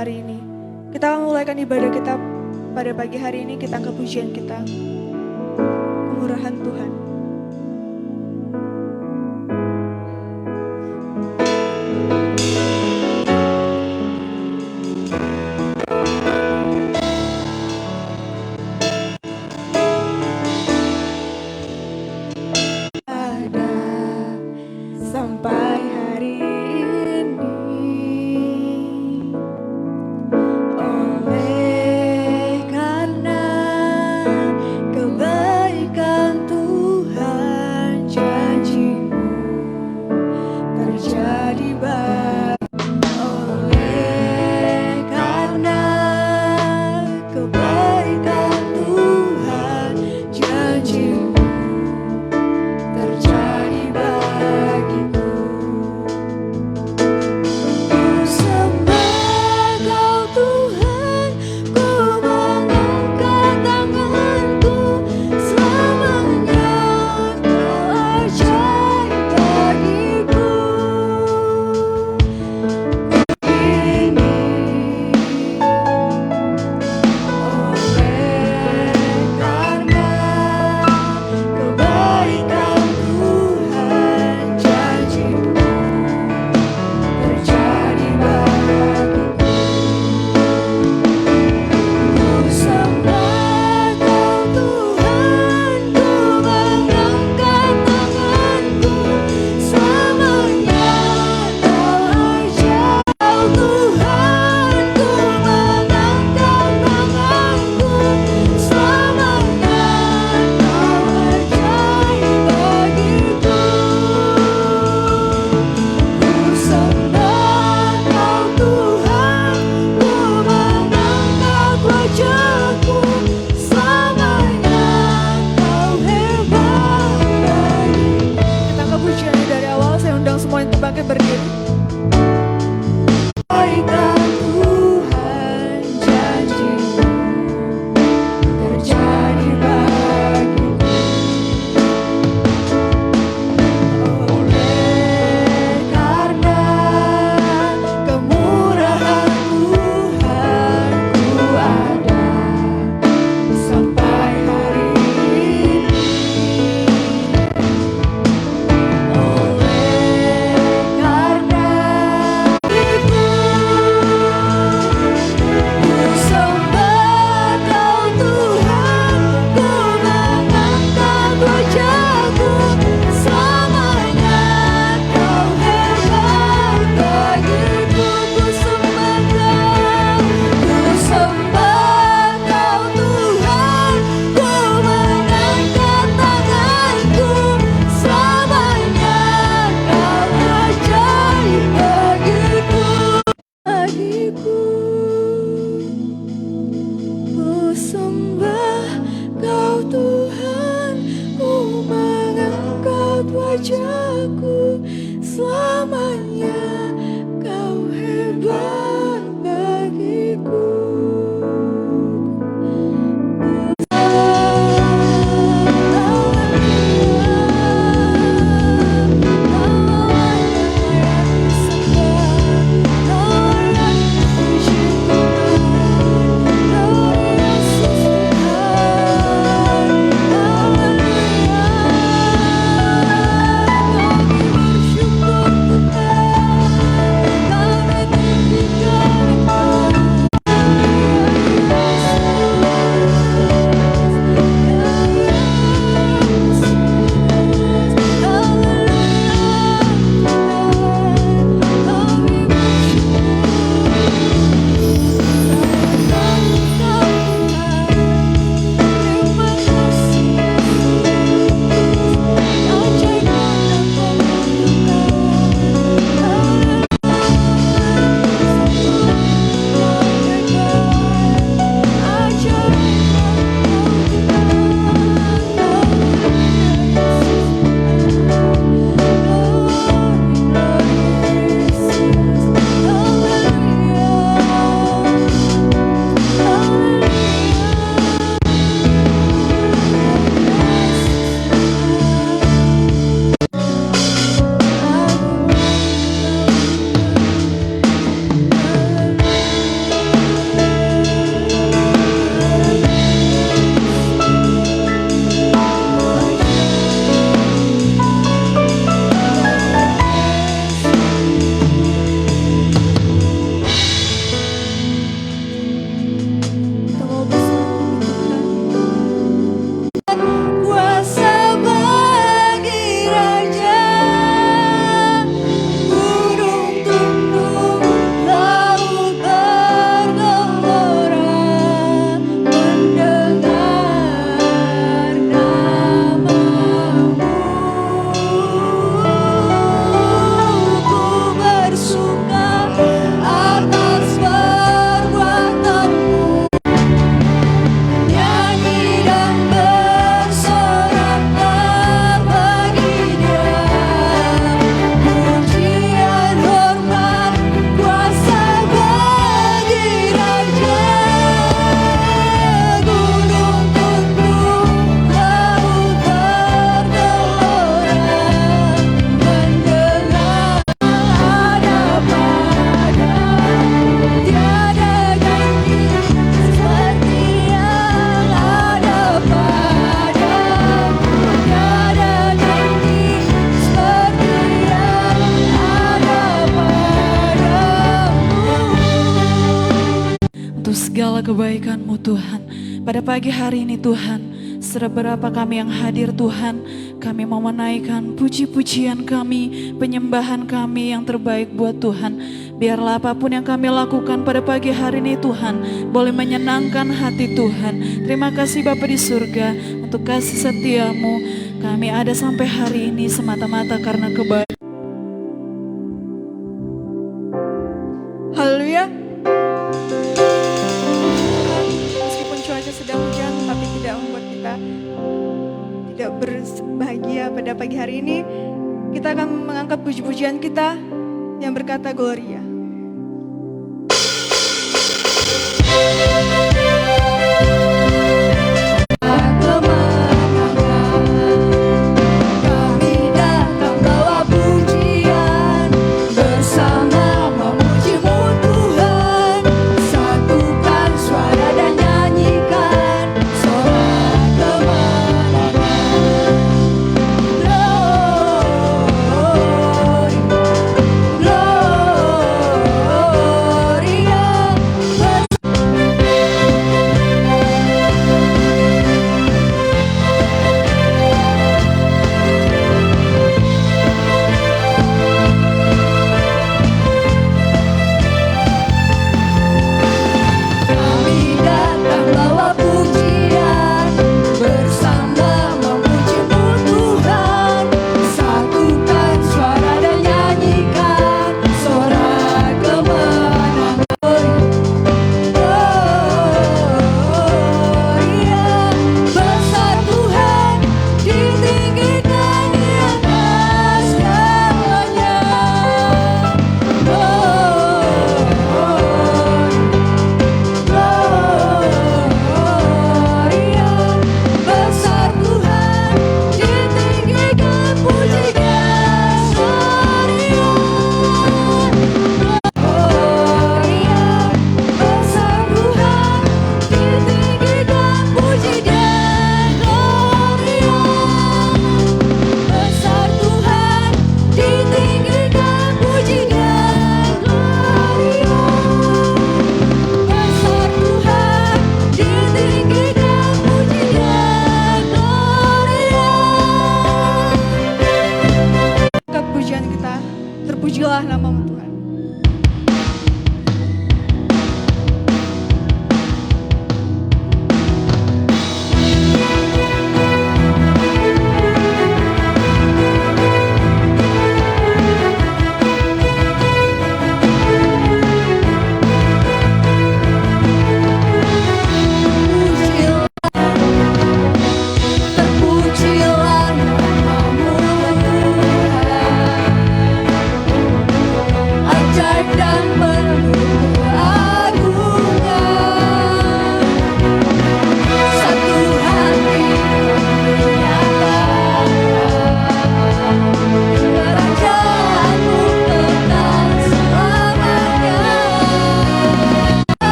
hari ini. Kita akan memulaikan ibadah kita pada pagi hari ini, kita angkat pujian kita. Kemurahan Tuhan. Bersyukur segala kebaikan-Mu Tuhan. Pada pagi hari ini Tuhan, seberapa kami yang hadir Tuhan, kami mau menaikkan puji-pujian kami, penyembahan kami yang terbaik buat Tuhan. Biarlah apapun yang kami lakukan pada pagi hari ini Tuhan, boleh menyenangkan hati Tuhan. Terima kasih Bapa di surga untuk kasih setia-Mu. Kami ada sampai hari ini semata-mata karena kebaikan. Haleluya. Meskipun cuaca sedang hujan, tapi tidak membuat kita tidak berbahagia pada pagi hari ini. Kita akan mengangkat puji-pujian kita yang berkata Gloria.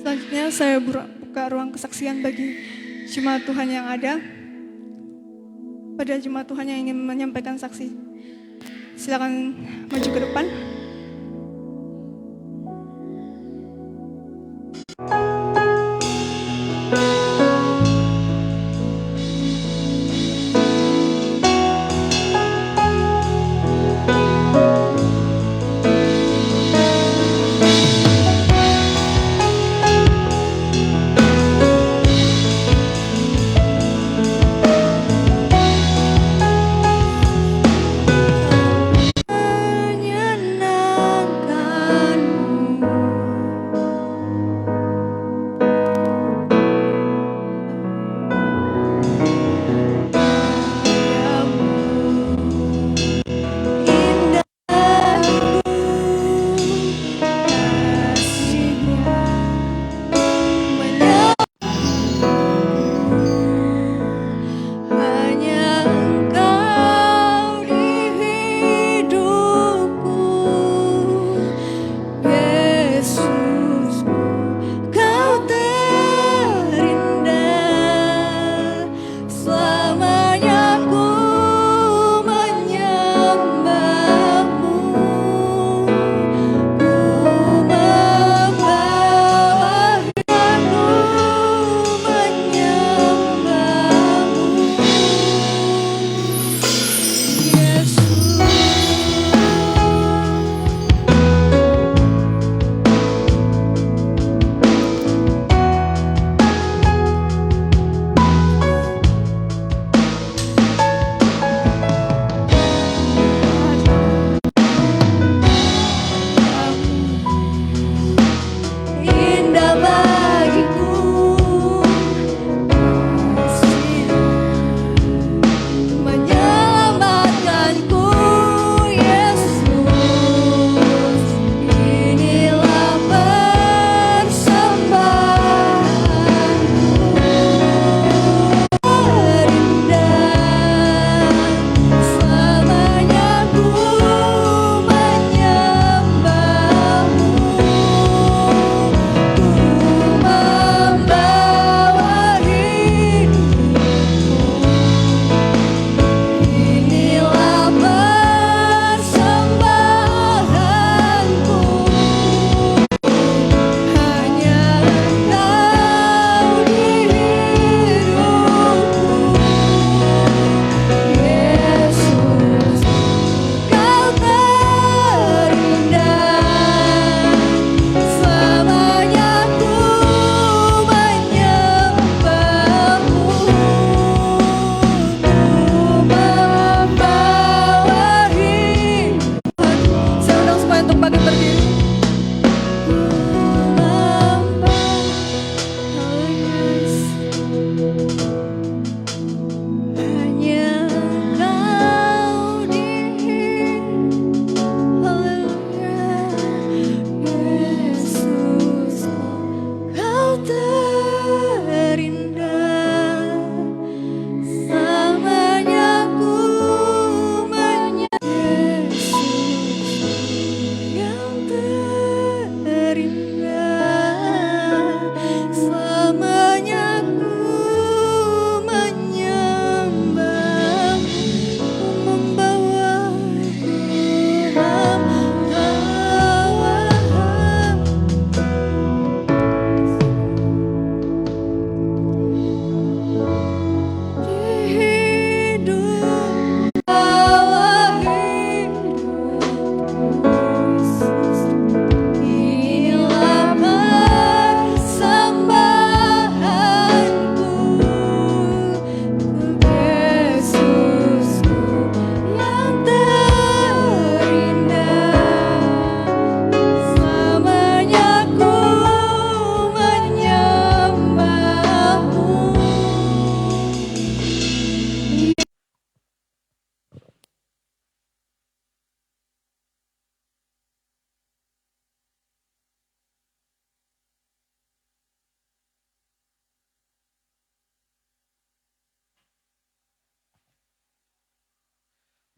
Selanjutnya saya buka ruang kesaksian bagi jemaat Tuhan yang ada. Pada jemaat Tuhan yang ingin menyampaikan saksi, silakan maju ke depan.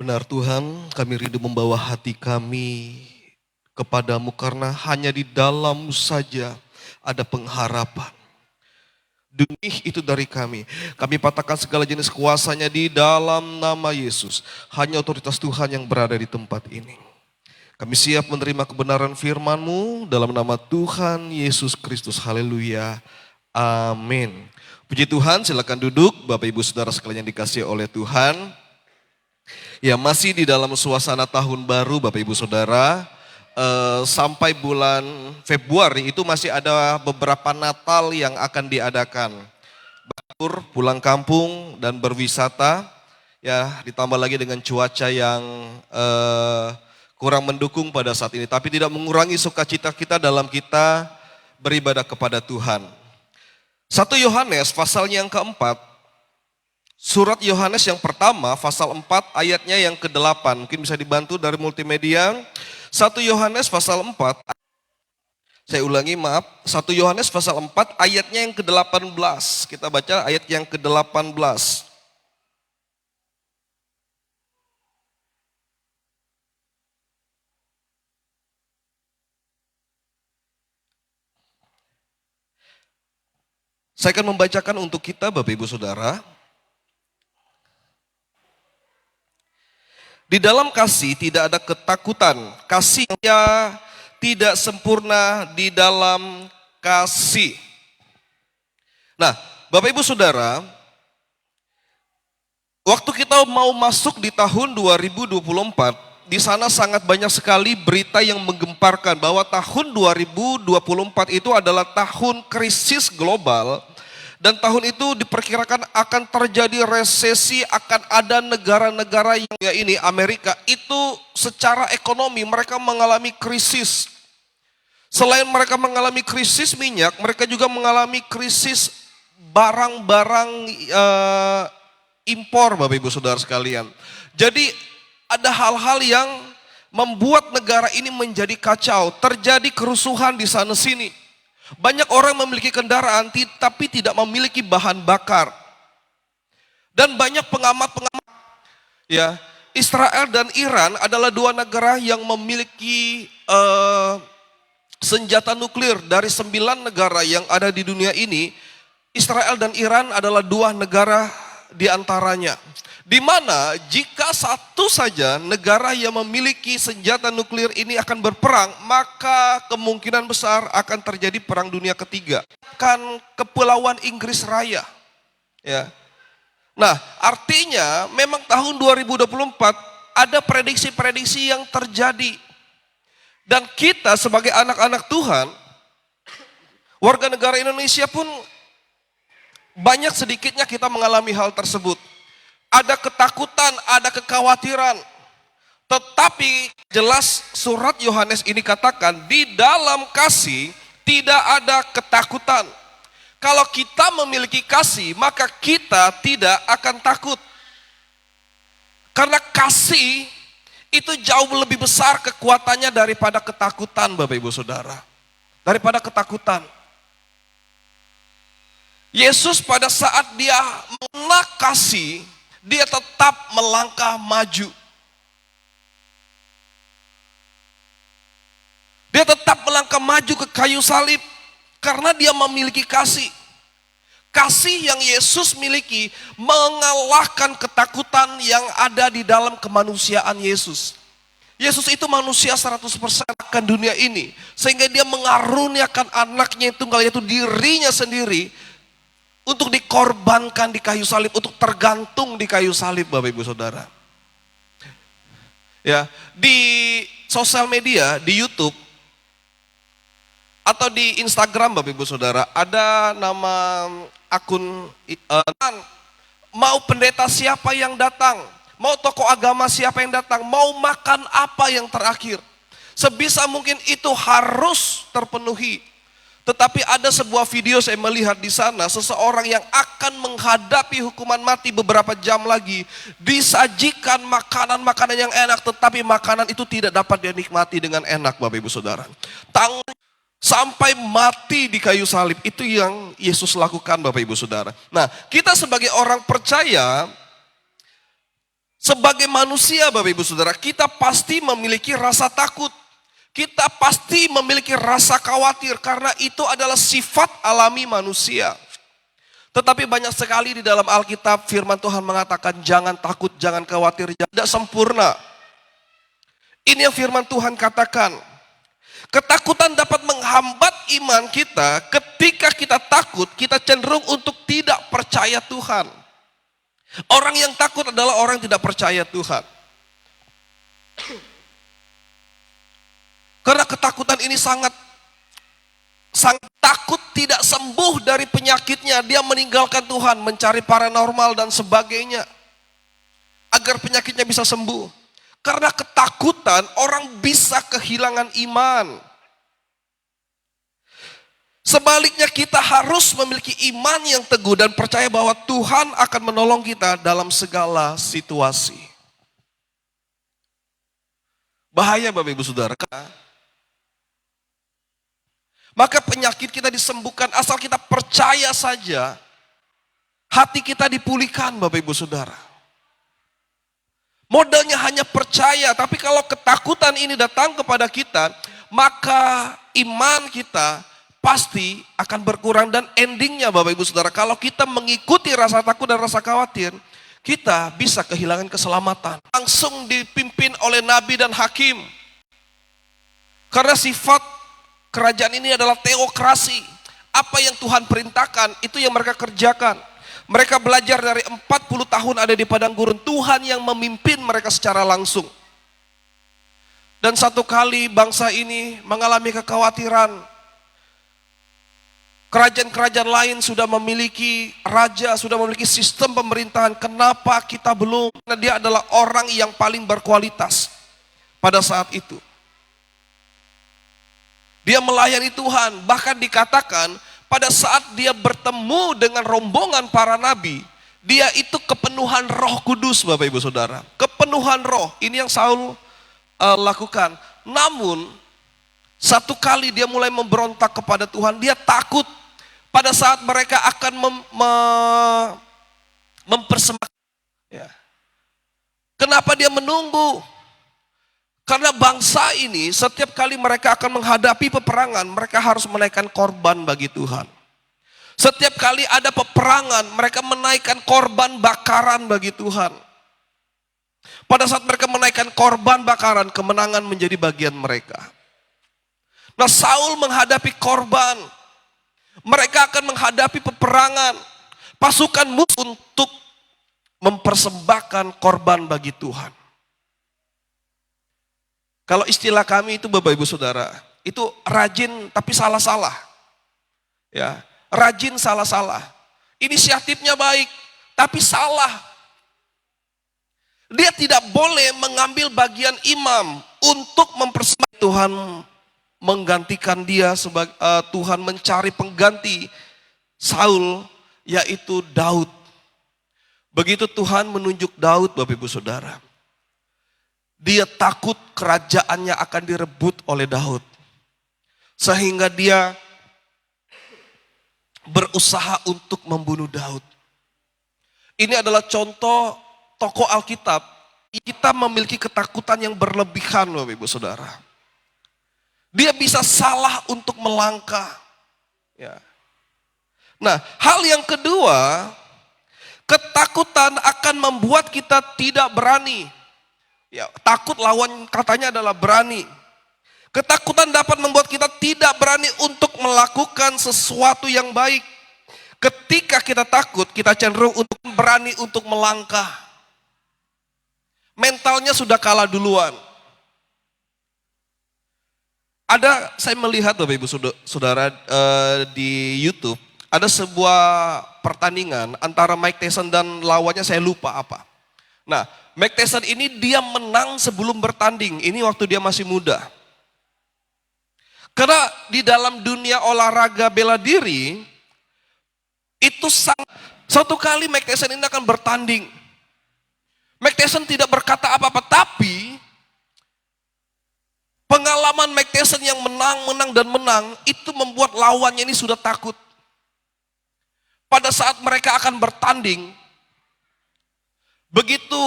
Benar Tuhan, kami rindu membawa hati kami kepadamu karena hanya di dalam saja ada pengharapan. Dunia itu dari kami. Kami patahkan segala jenis kuasanya di dalam nama Yesus. Hanya otoritas Tuhan yang berada di tempat ini. Kami siap menerima kebenaran firman-Mu dalam nama Tuhan Yesus Kristus. Haleluya. Amin. Puji Tuhan, silakan duduk Bapak Ibu Saudara sekalian yang dikasihi oleh Tuhan. Ya, masih di dalam suasana tahun baru Bapak Ibu Saudara. Sampai bulan Februari itu masih ada beberapa Natal yang akan diadakan. Batur, pulang kampung dan berwisata. Ya, ditambah lagi dengan cuaca yang kurang mendukung pada saat ini. Tapi tidak mengurangi sukacita kita dalam kita beribadah kepada Tuhan. 1 Yohanes pasalnya yang keempat. Surat Yohanes yang pertama pasal 4 ayatnya yang ke-8. Mungkin bisa dibantu dari multimedia. 1 Yohanes pasal 4, saya ulangi maaf, 1 Yohanes pasal 4 ayatnya yang ke-18, kita baca ayat yang ke-18. Saya akan membacakan untuk kita Bapak Ibu Saudara. Di dalam kasih tidak ada ketakutan, kasih yang tidak sempurna di dalam kasih. Nah, Bapak Ibu Saudara, waktu kita mau masuk di tahun 2024, di sana sangat banyak sekali berita yang menggemparkan bahwa tahun 2024 itu adalah tahun krisis global. Dan tahun itu diperkirakan akan terjadi resesi, akan ada negara-negara yang ini Amerika itu secara ekonomi mereka mengalami krisis. Selain mereka mengalami krisis minyak, mereka juga mengalami krisis barang-barang impor Bapak Ibu Saudara sekalian. Jadi ada hal-hal yang membuat negara ini menjadi kacau, terjadi kerusuhan di sana sini. Banyak orang memiliki kendaraan tapi tidak memiliki bahan bakar. Dan banyak pengamat-pengamat ya, Israel dan Iran adalah dua negara yang memiliki senjata nuklir. Dari 9 negara yang ada di dunia ini, Israel dan Iran adalah 2 negara di antaranya. Di mana jika satu saja negara yang memiliki senjata nuklir ini akan berperang, maka kemungkinan besar akan terjadi perang dunia ketiga. Kan Kepulauan Inggris Raya. Ya. Nah, artinya memang tahun 2024 ada prediksi-prediksi yang terjadi. Dan kita sebagai anak-anak Tuhan, warga negara Indonesia pun banyak sedikitnya kita mengalami hal tersebut. Ada ketakutan, ada kekhawatiran. Tetapi jelas surat Yohanes ini katakan di dalam kasih tidak ada ketakutan. Kalau kita memiliki kasih maka kita tidak akan takut. Karena kasih itu jauh lebih besar kekuatannya daripada ketakutan Bapak Ibu Saudara. Daripada ketakutan. Yesus pada saat dia mengenal kasih, dia tetap melangkah maju. Dia tetap melangkah maju ke kayu salib karena dia memiliki kasih. Kasih yang Yesus miliki mengalahkan ketakutan yang ada di dalam kemanusiaan Yesus. Yesus itu manusia 100% akan dunia ini. Sehingga dia mengaruniakan anaknya yang tunggal, yaitu dirinya sendiri, untuk dikorbankan di kayu salib, untuk tergantung di kayu salib Bapak Ibu Saudara. Ya, di sosial media, di YouTube atau di Instagram Bapak Ibu Saudara, ada nama akun mau pendeta siapa yang datang, mau tokoh agama siapa yang datang, mau makan apa yang terakhir. Sebisa mungkin itu harus terpenuhi. Tetapi ada sebuah video saya melihat di sana, seseorang yang akan menghadapi hukuman mati beberapa jam lagi, disajikan makanan-makanan yang enak, tetapi makanan itu tidak dapat dinikmati dengan enak Bapak Ibu Saudara. Sampai mati di kayu salib, itu yang Yesus lakukan Bapak Ibu Saudara. Nah, kita sebagai orang percaya, sebagai manusia Bapak Ibu Saudara, kita pasti memiliki rasa takut. kita pasti memiliki rasa khawatir karena itu adalah sifat alami manusia. Tetapi banyak sekali di dalam Alkitab firman Tuhan mengatakan jangan takut, jangan khawatir, tidak sempurna. Ini yang firman Tuhan katakan. Ketakutan dapat menghambat iman kita. Ketika kita takut, kita cenderung untuk tidak percaya Tuhan. Orang yang takut adalah orang yang tidak percaya Tuhan. Karena ketakutan ini sangat takut tidak sembuh dari penyakitnya. Dia meninggalkan Tuhan, mencari paranormal dan sebagainya. Agar penyakitnya bisa sembuh. Karena ketakutan orang bisa kehilangan iman. Sebaliknya kita harus memiliki iman yang teguh dan percaya bahwa Tuhan akan menolong kita dalam segala situasi. Bahaya Bapak Ibu Saudara. Maka penyakit kita disembuhkan asal kita percaya saja. Hati kita dipulihkan Bapak Ibu Saudara. Modalnya hanya percaya, tapi kalau ketakutan ini datang kepada kita, maka iman kita pasti akan berkurang dan endingnya Bapak Ibu Saudara, kalau kita mengikuti rasa takut dan rasa khawatir, kita bisa kehilangan keselamatan. Langsung dipimpin oleh nabi dan hakim. Karena sifat kerajaan ini adalah teokrasi. Apa yang Tuhan perintahkan, itu yang mereka kerjakan. Mereka belajar dari 40 tahun ada di padang gurun. Tuhan yang memimpin mereka secara langsung. Dan satu kali bangsa ini mengalami kekhawatiran. Kerajaan-kerajaan lain sudah memiliki raja, sudah memiliki sistem pemerintahan. Kenapa kita belum? Karena dia adalah orang yang paling berkualitas pada saat itu. Dia melayani Tuhan, bahkan dikatakan pada saat dia bertemu dengan rombongan para nabi, dia itu kepenuhan Roh Kudus Bapak Ibu Saudara. Kepenuhan roh, ini yang Saul lakukan. Namun, satu kali dia mulai memberontak kepada Tuhan, dia takut pada saat mereka akan mempersembahkan. Ya. Kenapa dia menunggu? Karena bangsa ini setiap kali mereka akan menghadapi peperangan, mereka harus menaikkan korban bagi Tuhan. Setiap kali ada peperangan, mereka menaikkan korban bakaran bagi Tuhan. Pada saat mereka menaikkan korban bakaran, kemenangan menjadi bagian mereka. Nah, Saul menghadapi korban. Mereka akan menghadapi peperangan. Pasukan musuh untuk mempersembahkan korban bagi Tuhan. Kalau istilah kami itu Bapak Ibu Saudara, itu rajin tapi salah-salah. Ya, rajin salah-salah. Inisiatifnya baik, tapi salah. Dia tidak boleh mengambil bagian imam untuk mempersembahkan. Tuhan menggantikan dia sebagai Tuhan mencari pengganti Saul, yaitu Daud. Begitu Tuhan menunjuk Daud Bapak Ibu Saudara. Dia takut kerajaannya akan direbut oleh Daud. Sehingga dia berusaha untuk membunuh Daud. Ini adalah contoh tokoh Alkitab. Kita memiliki ketakutan yang berlebihan Bapak Ibu Saudara. Dia bisa salah untuk melangkah. Ya. Nah, hal yang kedua, ketakutan akan membuat kita tidak berani. Ya, takut lawan katanya adalah berani. Ketakutan dapat membuat kita tidak berani untuk melakukan sesuatu yang baik. Ketika kita takut, kita cenderung untuk berani untuk melangkah. Mentalnya sudah kalah duluan. Saya melihat Bapak Ibu Saudara di YouTube, ada sebuah pertandingan antara Mike Tyson dan lawannya, saya lupa apa. Nah, Mike Tyson ini dia menang sebelum bertanding, ini waktu dia masih muda. Karena di dalam dunia olahraga bela diri, itu suatu kali Mike Tyson ini akan bertanding. Mike Tyson tidak berkata apa-apa, tapi pengalaman Mike Tyson yang menang, itu membuat lawannya ini sudah takut. Pada saat mereka akan bertanding, begitu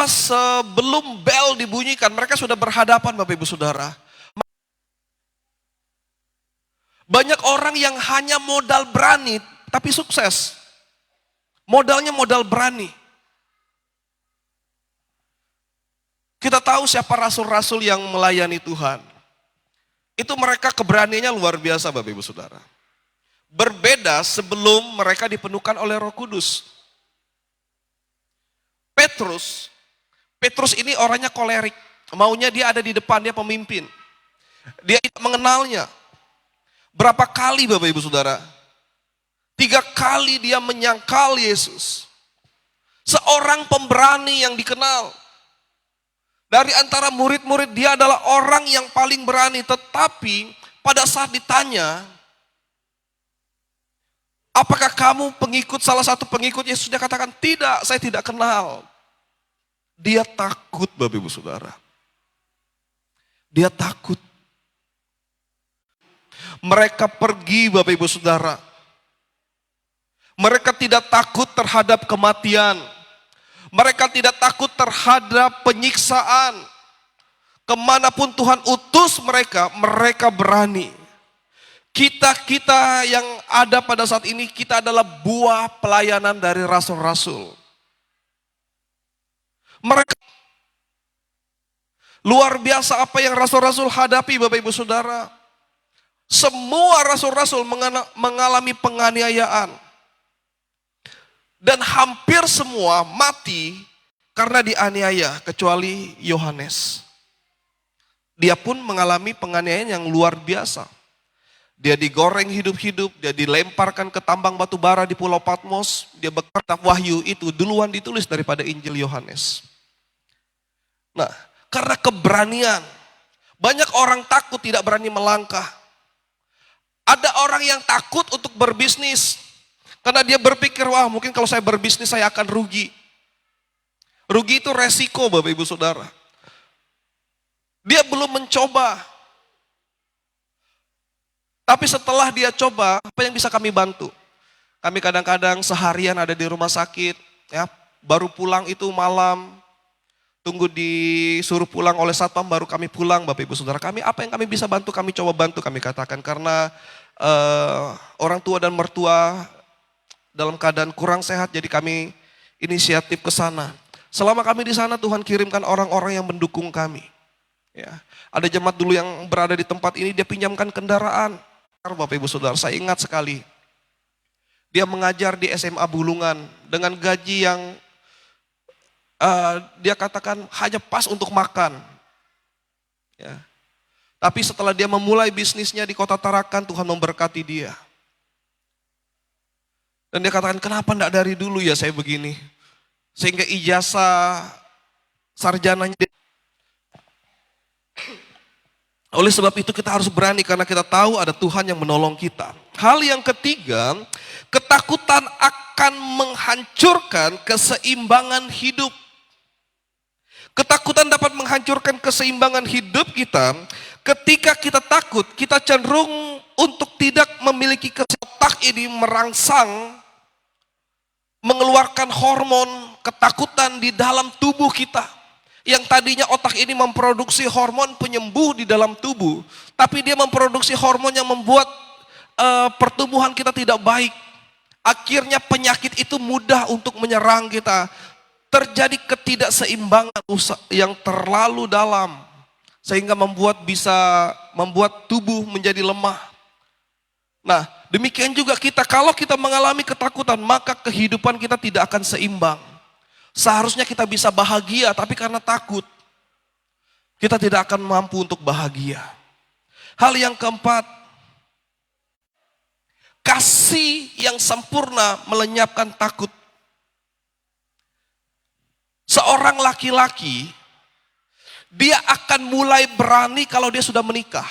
sebelum bel dibunyikan, mereka sudah berhadapan Bapak Ibu Saudara. Banyak orang yang hanya modal berani tapi sukses. Modalnya modal berani. Kita tahu siapa rasul-rasul yang melayani Tuhan. Itu mereka keberaniannya luar biasa Bapak Ibu Saudara. Berbeda sebelum mereka dipenuhkan oleh Roh Kudus. Petrus ini orangnya kolerik. Maunya dia ada di depan, dia pemimpin. Dia tidak mengenalnya. Berapa kali Bapak Ibu Saudara? 3 kali dia menyangkal Yesus. Seorang pemberani yang dikenal. Dari antara murid-murid dia adalah orang yang paling berani. Tetapi pada saat ditanya, apakah kamu salah satu pengikut Yesus? Dia katakan, tidak, saya tidak kenal. Dia takut Bapak Ibu Saudara. Dia takut. Mereka pergi Bapak Ibu Saudara. Mereka tidak takut terhadap kematian. Mereka tidak takut terhadap penyiksaan. Kemanapun Tuhan utus mereka, mereka berani. Kita yang ada pada saat ini, kita adalah buah pelayanan dari rasul-rasul. Mereka luar biasa apa yang rasul-rasul hadapi Bapak Ibu Saudara. Semua rasul-rasul mengalami penganiayaan. Dan hampir semua mati karena dianiaya kecuali Yohanes. Dia pun mengalami penganiayaan yang luar biasa. Dia digoreng hidup-hidup, dia dilemparkan ke tambang batu bara di Pulau Patmos. Dia berkata Wahyu itu duluan ditulis daripada Injil Yohanes. Nah, karena keberanian, banyak orang takut tidak berani melangkah. Ada orang yang takut untuk berbisnis. Karena dia berpikir, wah mungkin kalau saya berbisnis saya akan rugi. Rugi itu resiko Bapak Ibu Saudara. Dia belum mencoba. Tapi setelah dia coba, apa yang bisa kami bantu? Kami kadang-kadang seharian ada di rumah sakit, ya, baru pulang itu malam, tunggu disuruh pulang oleh satpam baru kami pulang Bapak Ibu Saudara. Apa yang kami bisa bantu, kami coba bantu, kami katakan. Karena orang tua dan mertua dalam keadaan kurang sehat, jadi kami inisiatif ke sana. Selama kami di sana Tuhan kirimkan orang-orang yang mendukung kami. Ya, ada jemaat dulu yang berada di tempat ini, dia pinjamkan kendaraan. Bapak Ibu Saudara, saya ingat sekali. Dia mengajar di SMA Bulungan dengan gaji yang dia katakan hanya pas untuk makan. Ya. Tapi setelah dia memulai bisnisnya di Kota Tarakan, Tuhan memberkati dia. Dan dia katakan, kenapa enggak dari dulu ya saya begini? Sehingga ijazah sarjananya. Oleh sebab itu kita harus berani karena kita tahu ada Tuhan yang menolong kita. Hal yang ketiga, ketakutan akan menghancurkan keseimbangan hidup. Ketakutan dapat menghancurkan keseimbangan hidup kita. Ketika kita takut, kita cenderung untuk tidak memiliki otak ini merangsang, mengeluarkan hormon ketakutan di dalam tubuh kita. Yang tadinya otak ini memproduksi hormon penyembuh di dalam tubuh, tapi dia memproduksi hormon yang membuat pertumbuhan kita tidak baik. Akhirnya penyakit itu mudah untuk menyerang kita. Terjadi ketidakseimbangan yang terlalu dalam, sehingga membuat tubuh menjadi lemah. Nah, demikian juga kita, kalau kita mengalami ketakutan, maka kehidupan kita tidak akan seimbang. Seharusnya kita bisa bahagia, tapi karena takut, kita tidak akan mampu untuk bahagia. Hal yang keempat, kasih yang sempurna melenyapkan takut. Seorang laki-laki, dia akan mulai berani kalau dia sudah menikah.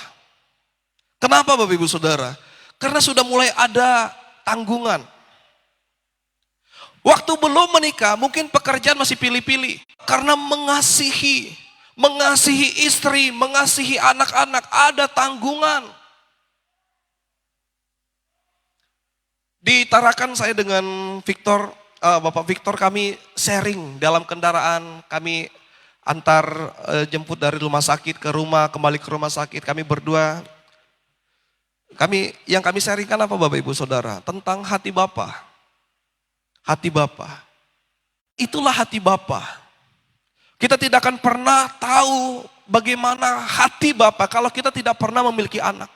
Kenapa Bapak Ibu Saudara? Karena sudah mulai ada tanggungan. Waktu belum menikah, mungkin pekerjaan masih pilih-pilih. Karena mengasihi istri, mengasihi anak-anak, ada tanggungan. Di Tarakan saya dengan Victor Bapak Victor kami sharing dalam kendaraan, kami antar jemput dari rumah sakit ke rumah, kembali ke rumah sakit, kami berdua. Yang kami sharingkan apa Bapak Ibu Saudara? Tentang hati Bapa. Hati Bapa. Itulah hati Bapa. Kita tidak akan pernah tahu bagaimana hati Bapa kalau kita tidak pernah memiliki anak.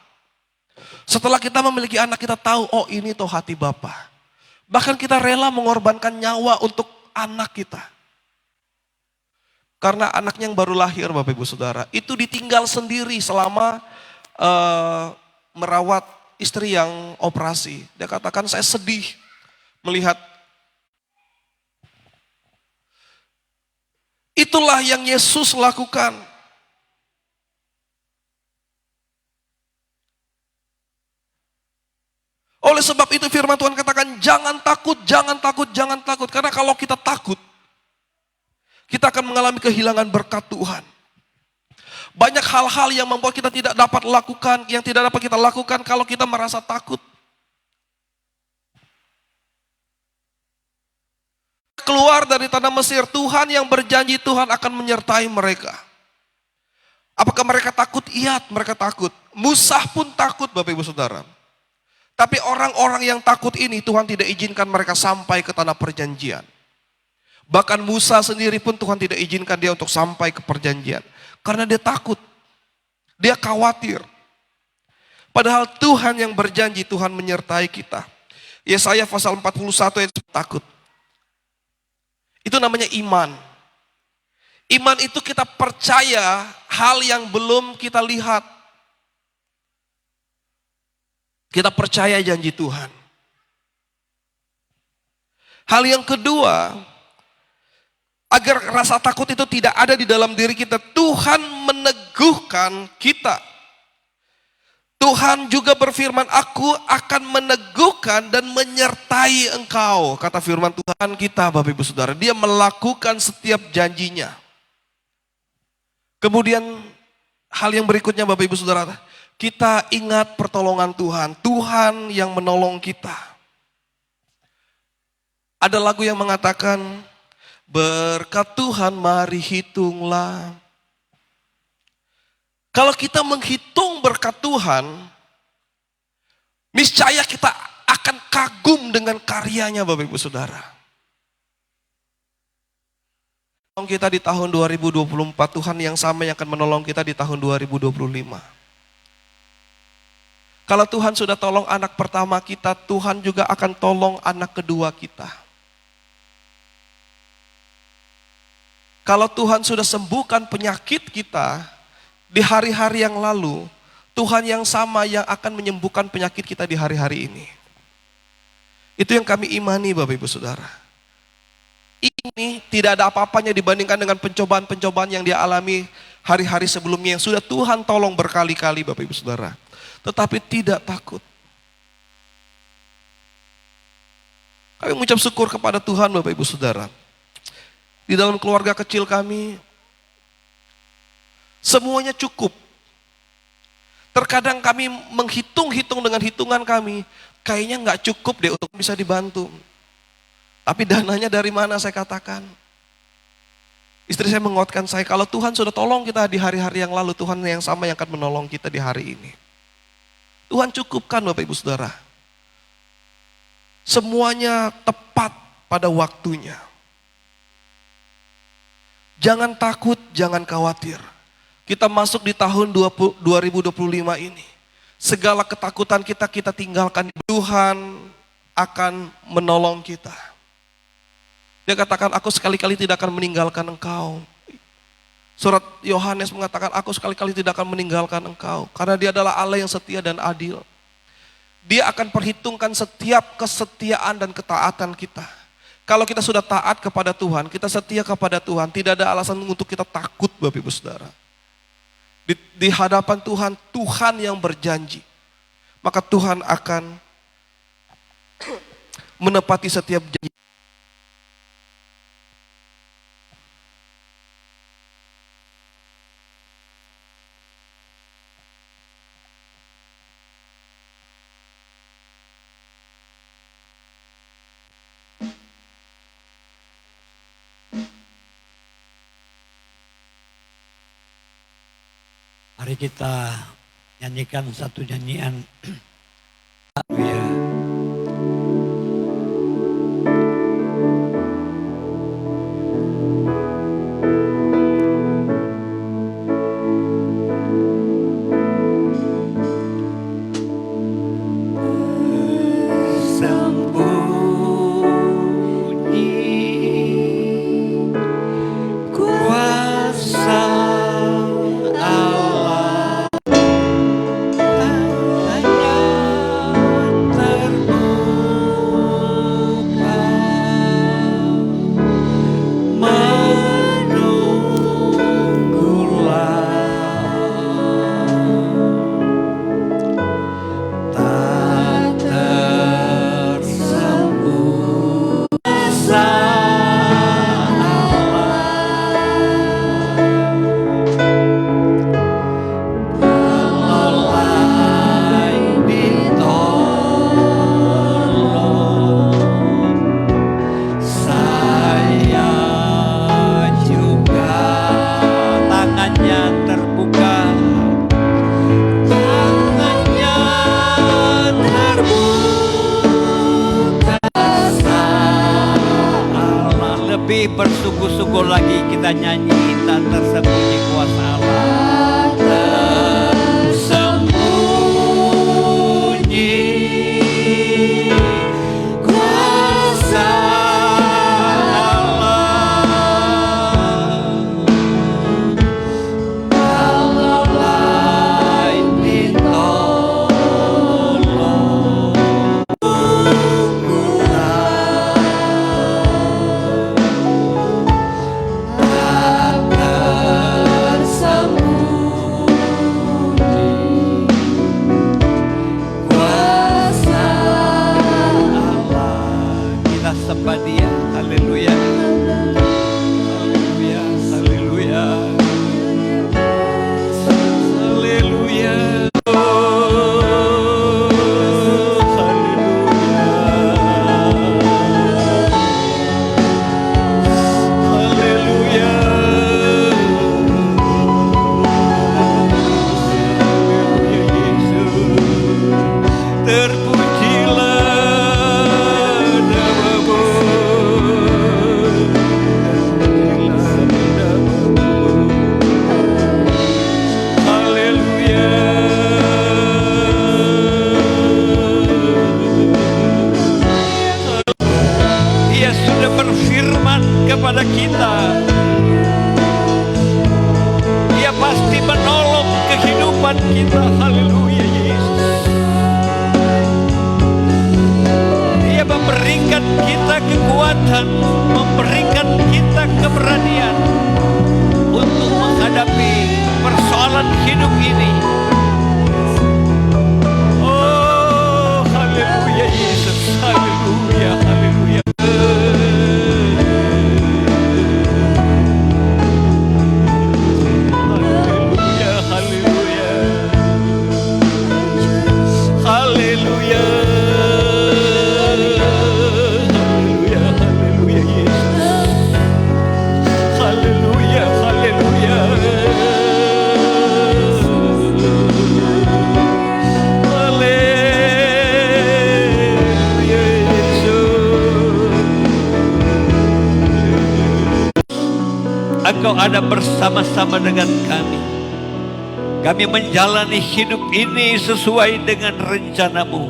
Setelah kita memiliki anak, kita tahu, oh ini tuh hati Bapa. Bahkan kita rela mengorbankan nyawa untuk anak kita. Karena anaknya yang baru lahir Bapak Ibu Saudara, itu ditinggal sendiri selama merawat istri yang operasi. Dia katakan saya sedih melihat. Itulah yang Yesus lakukan. Oleh sebab itu firman Tuhan katakan jangan takut, jangan takut, jangan takut. Karena kalau kita takut, kita akan mengalami kehilangan berkat Tuhan. Banyak hal-hal yang membuat kita tidak dapat lakukan, yang tidak dapat kita lakukan kalau kita merasa takut. Keluar dari tanah Mesir, Tuhan yang berjanji Tuhan akan menyertai mereka. Apakah mereka takut? Iya, mereka takut. Musa pun takut Bapak Ibu Saudara. Tapi orang-orang yang takut ini Tuhan tidak izinkan mereka sampai ke tanah perjanjian. Bahkan Musa sendiri pun Tuhan tidak izinkan dia untuk sampai ke perjanjian. Karena dia takut. Dia khawatir. Padahal Tuhan yang berjanji Tuhan menyertai kita. Yesaya pasal 41 ayat takut. Itu namanya iman. Iman itu kita percaya hal yang belum kita lihat. Kita percaya janji Tuhan. Hal yang kedua, agar rasa takut itu tidak ada di dalam diri kita, Tuhan meneguhkan kita. Tuhan juga berfirman, aku akan meneguhkan dan menyertai engkau. Kata firman Tuhan kita Bapak Ibu Saudara, dia melakukan setiap janjinya. Kemudian hal yang berikutnya Bapak Ibu Saudara, kita ingat pertolongan Tuhan. Tuhan yang menolong kita. Ada lagu yang mengatakan, berkat Tuhan mari hitunglah. Kalau kita menghitung berkat Tuhan, niscaya kita akan kagum dengan karyanya Bapak Ibu Saudara. Kita di tahun 2024, Tuhan yang sama yang akan menolong kita di tahun 2025. Kalau Tuhan sudah tolong anak pertama kita, Tuhan juga akan tolong anak kedua kita. Kalau Tuhan sudah sembuhkan penyakit kita di hari-hari yang lalu, Tuhan yang sama yang akan menyembuhkan penyakit kita di hari-hari ini. Itu yang kami imani Bapak Ibu Saudara. Ini tidak ada apa-apanya dibandingkan dengan pencobaan-pencobaan yang dia alami hari-hari sebelumnya yang sudah Tuhan tolong berkali-kali Bapak Ibu Saudara. Tetapi tidak takut. Kami mengucap syukur kepada Tuhan Bapak Ibu Saudara. Di dalam keluarga kecil kami, semuanya cukup. Terkadang kami menghitung-hitung dengan hitungan kami, kayaknya nggak cukup deh untuk bisa dibantu. Tapi dananya dari mana saya katakan? Istri saya menguatkan saya, kalau Tuhan sudah tolong kita di hari-hari yang lalu, Tuhan yang sama yang akan menolong kita di hari ini. Tuhan cukupkan Bapak Ibu Saudara. Semuanya tepat pada waktunya. Jangan takut, jangan khawatir. Kita masuk di tahun 2025 ini. Segala ketakutan kita tinggalkan. Tuhan akan menolong kita. Dia katakan, aku sekali-kali tidak akan meninggalkan engkau. Surat Yohanes mengatakan, aku sekali-kali tidak akan meninggalkan engkau. Karena dia adalah Allah yang setia dan adil. Dia akan perhitungkan setiap kesetiaan dan ketaatan kita. Kalau kita sudah taat kepada Tuhan, kita setia kepada Tuhan, tidak ada alasan untuk kita takut Bapak Ibu Saudara. Di hadapan Tuhan, Tuhan yang berjanji. Maka Tuhan akan menepati setiap janji. Mari kita nyanyikan satu nyanyian. Haleluya. Bersungguh-sungguh lagi kita nyanyi, tak tersembunyi kuasa Allah. Tersembunyi kuasa Allah. Allah lain ditolong. Sembah Dia, haleluya, haleluya, haleluya, haleluya, haleluya, Yesus, terpujilah. Kepada kita, Dia pasti menolong kehidupan kita. Haleluya, Yesus. Dia memberikan kita kekuatan, memberikan kita keberanian untuk menghadapi persoalan hidup ini. Oh, haleluya, Yesus. Haleluya, haleluya. Engkau ada bersama-sama dengan kami. Kami menjalani hidup ini sesuai dengan rencana-Mu.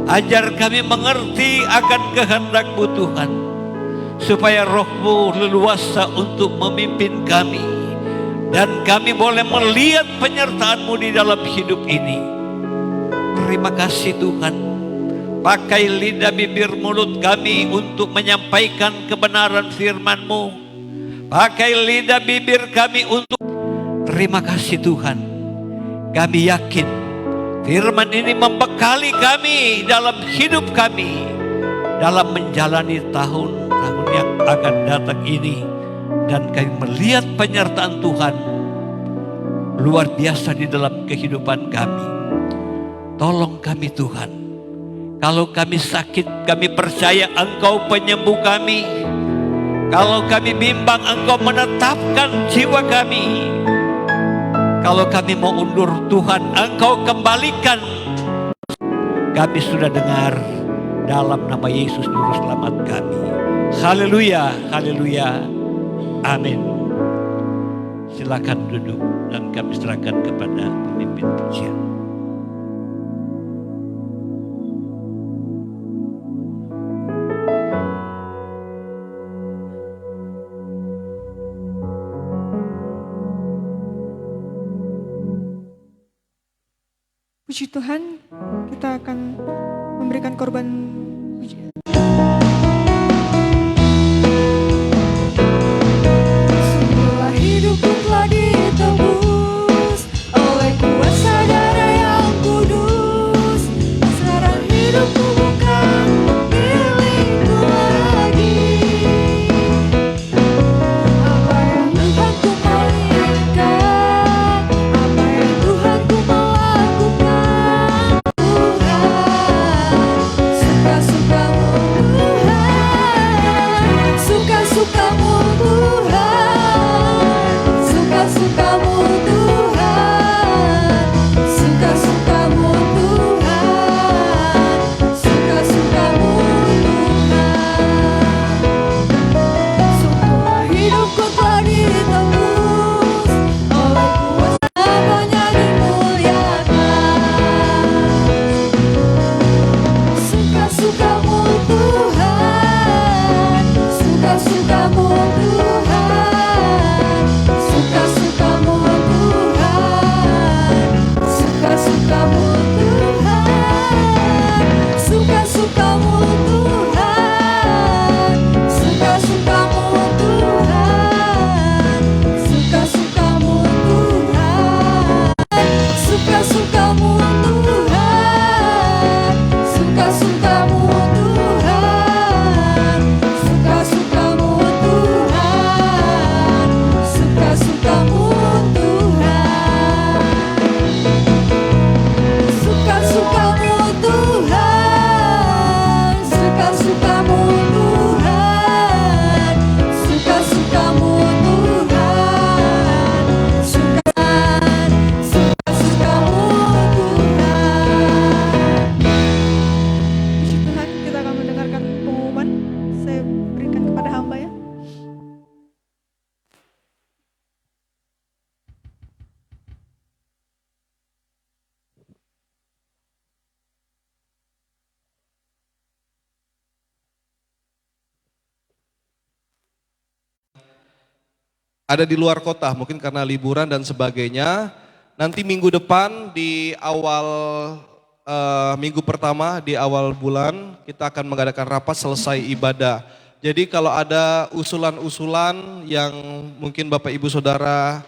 Ajar kami mengerti akan kehendak-Mu Tuhan, supaya Roh-Mu leluasa untuk memimpin kami, dan kami boleh melihat penyertaan-Mu di dalam hidup ini. Terima kasih Tuhan. Pakai lidah, bibir, mulut kami untuk menyampaikan kebenaran firman-Mu. Pakai lidah, bibir kami untuk. Terima kasih Tuhan. Kami yakin firman ini membekali kami dalam hidup kami, dalam menjalani tahun-tahun yang akan datang ini. Dan kami melihat penyertaan Tuhan luar biasa di dalam kehidupan kami. Tolong kami Tuhan. Kalau kami sakit, kami percaya Engkau penyembuh kami. Kalau kami bimbang, Engkau menetapkan jiwa kami. Kalau kami mau undur, Tuhan Engkau kembalikan. Kami sudah dengar, dalam nama Yesus Juru Selamat kami. Haleluya, haleluya, amin. Silakan duduk dan kami serahkan kepada pemimpin pujian. Puji Tuhan, kita akan memberikan korban pujian. Semua hidupku telah ditebus oleh kuasa darah yang kudus. Sekarang hidupku bukan milikku lagi. Apa yang Tuhan ku mainkan, apa yang Tuhan ku melakukan, Tuhan, suka-sukamu Tuhan, suka-sukamu Tuhan, suka-sukamu Tuhan, suka-sukamu Tuhan. Semua hidupku telah ditebus oleh kuasa namanya dimuliakan. Suka-sukamu Tuhan, suka-sukamu Tuhan, suka-sukamu Tuhan, suka-sukamu Tuhan, suka-sukamu Tuhan, suka-sukamu Tuhan, suka-sukamu Tuhan, suka-sukamu Tuhan, suka-sukamu Tuhan, suka-sukamu Tuhan, suka-sukamu Tuhan, suka-sukamu Tuhan, suka-sukamu Tuhan, suka-sukamu Tuhan, suka-sukamu Tuhan. Puji Tuhan, kita akan mendengarkan pengumuman. Saya berikan kepada hamba ya. Ada di luar kota, mungkin karena liburan dan sebagainya. Nanti minggu depan di awal minggu pertama di awal bulan kita akan mengadakan rapat selesai ibadah. Jadi kalau ada usulan-usulan yang mungkin Bapak Ibu Saudara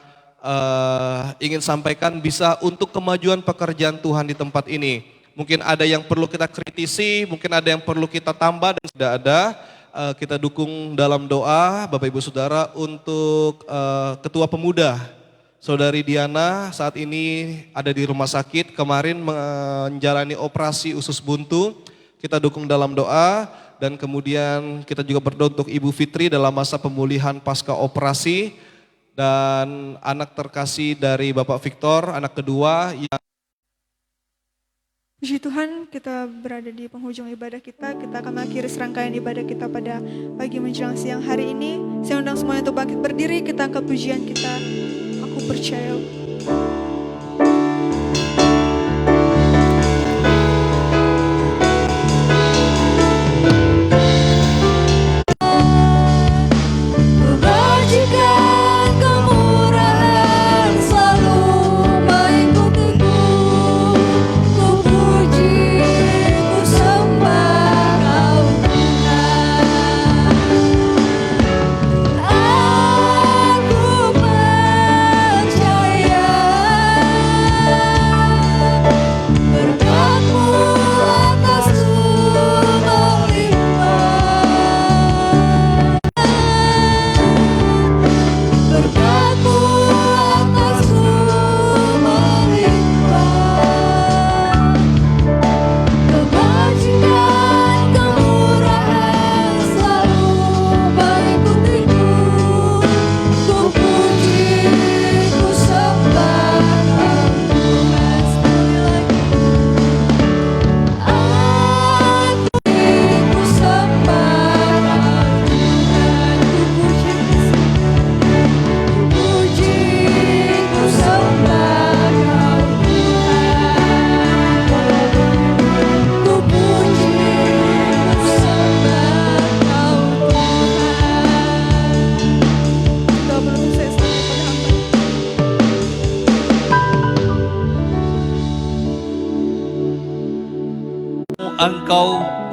ingin sampaikan bisa untuk kemajuan pekerjaan Tuhan di tempat ini. Mungkin ada yang perlu kita kritisi, mungkin ada yang perlu kita tambah dan sudah ada. Kita dukung dalam doa Bapak Ibu Saudara untuk Ketua Pemuda Saudari Diana saat ini ada di rumah sakit, kemarin menjalani operasi usus buntu. Kita dukung dalam doa dan kemudian kita juga berdoa untuk Ibu Fitri dalam masa pemulihan pasca operasi dan anak terkasih dari Bapak Victor, anak kedua yang Puji Tuhan, kita berada di penghujung ibadah kita. Kita akan mengakhiri serangkaian ibadah kita pada pagi menjelang siang hari ini. Saya undang semuanya untuk bangkit berdiri, kita angkat pujian kita. Aku percaya. Kebajikan, kemurahan selalu mengikutiku. Ku puji, ku sembah Kau Tuhan. Aku percaya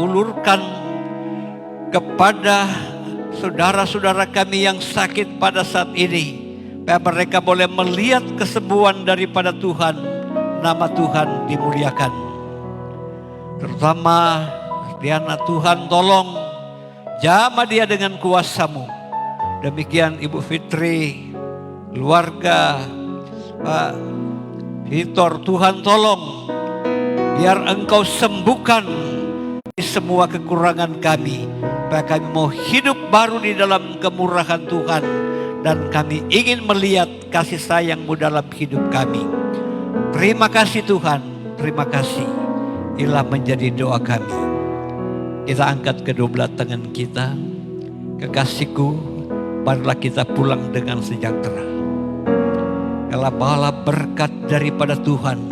ulurkan kepada saudara-saudara kami yang sakit pada saat ini, supaya mereka boleh melihat kesembuhan daripada Tuhan, nama Tuhan dimuliakan. Terutama Diana, Tuhan tolong jamah dia dengan kuasa-Mu. Demikian Ibu Fitri, keluarga Pak Victor, Tuhan tolong biar Engkau sembuhkan semua kekurangan kami, supaya kami mau hidup baru di dalam kemurahan Tuhan, dan kami ingin melihat kasih sayang-Mu dalam hidup kami. Terima kasih Tuhan, terima kasih. Inilah menjadi doa kami. Kita angkat kedua belah tangan kita. Kekasihku, marilah kita pulang dengan sejahtera. Kalau bala berkat daripada Tuhan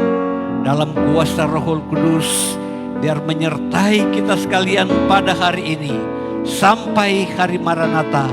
dalam kuasa Roh Kudus biar menyertai kita sekalian pada hari ini sampai hari Maranatha.